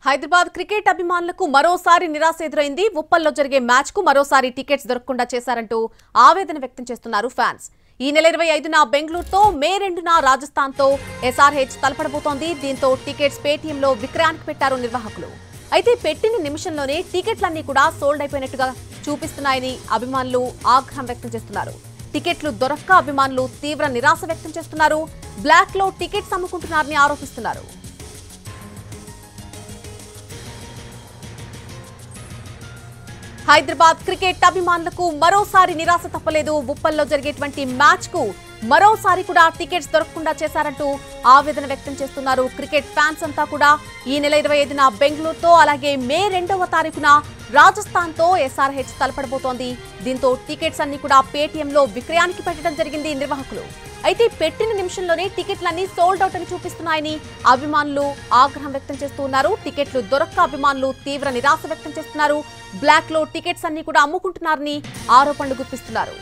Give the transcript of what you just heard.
Hyderabad cricket అభిమానులకు మరోసారి నిరాశ ఎదురైంది. ఉప్పల్లో జరిగే మ్యాచ్ కు మరోసారి టికెట్స్ దొరకకుండా చేశారంటూ ఆవేదన వ్యక్తం చేస్తున్నారు ఫ్యాన్స్. ఈ నెల 25న బెంగళూరుతో, మే 2న రాజస్థాన్తో ఎస్ఆర్హెచ్ తలపడబోతోంది. దీంతో టికెట్స్ పేటీఎంలో విక్రయానికి పెట్టారు నిర్వాహకులు. అయితే పెట్టిన నిమిషంలోనే టికెట్లన్నీ కూడా సోల్డ్ అయిపోయినట్టుగా చూపిస్తున్నాయని అభిమానులు ఆగ్రహం వ్యక్తం చేస్తున్నారు. టికెట్లు దొరక్క అభిమానులు తీవ్ర నిరాశ వ్యక్తం చేస్తున్నారు. బ్లాక్ లో టికెట్స్ అమ్ముకుంటున్నారని ఆరోపిస్తున్నారు. హైదరాబాద్ క్రికెట్ అభిమానులకు మరోసారి నిరాశ తప్పలేదు. ఉప్పల్లో జరిగేటువంటి మ్యాచ్ కు మరోసారి కూడా టికెట్స్ దొరకకుండా చేశారంటూ ఆవేదన వ్యక్తం చేస్తున్నారు. క్రికెట్ ఫ్యాన్స్ అంతా కూడా ఈ నెల 25న బెంగళూరుతో, అలాగే మే 2వ తారీఖున రాజస్థాన్ తో ఎస్ఆర్హెచ్ తలపడబోతోంది. దీంతో టికెట్స్ అన్ని కూడా పేటీఎంలో విక్రయానికి పెట్టడం జరిగింది నిర్వాహకులు. అయితే పెట్టిన నిమిషంలోనే టికెట్లన్నీ సోల్డ్ అవుట్ అని చూపిస్తున్నాయని అభిమానులు ఆగ్రహం వ్యక్తం చేస్తున్నారు. టికెట్లు దొరక్క అభిమానులు తీవ్ర నిరాశ వ్యక్తం చేస్తున్నారు. బ్లాక్ లో టికెట్స్ అన్ని కూడా అమ్ముకుంటున్నారని ఆరోపణలు గుప్పిస్తున్నారు.